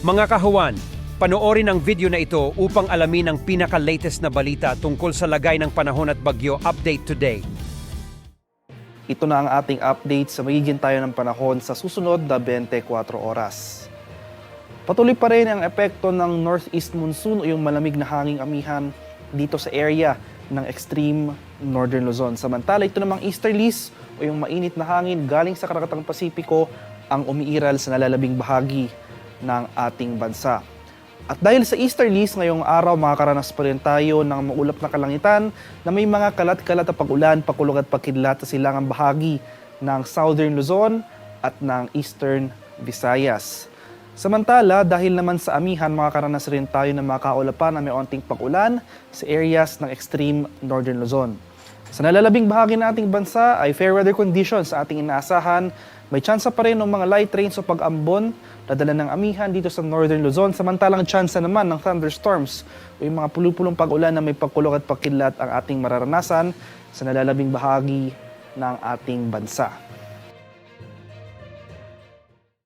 Mga kahuwan, panoorin ang video na ito upang alamin ang pinaka-latest na balita tungkol sa lagay ng panahon at bagyo update today. Ito na ang ating update sa magiging tayo ng panahon sa susunod na 24 oras. Patuloy pa rin ang epekto ng northeast monsoon o yung malamig na hanging amihan dito sa area ng extreme northern Luzon. Samantala, ito namang easterlies o yung mainit na hangin galing sa Karagatang Pasipiko ang umiiral sa nalalabing bahagi ng ating bansa. At dahil sa easterlies, ngayong araw makakaranas pa rin tayo ng maulap na kalangitan na may mga kalat-kalat na pag-ulan, pakulog at pagkidlat sa silangang bahagi ng southern Luzon at ng eastern Visayas. Samantala, dahil naman sa amihan, makakaranas rin tayo ng mga kaulapan na may onting pag-ulan sa areas ng extreme northern Luzon. Sa nalalabing bahagi ng ating bansa ay fair weather conditions sa ating inaasahan. May tsansa pa rin ng mga light rains o pag-ambon na dala ng amihan dito sa northern Luzon. Samantalang tsansa naman ng thunderstorms o yung mga pulupulong pag-ulan na may pagkulog at pagkidlat ang ating mararanasan sa nalalabing bahagi ng ating bansa.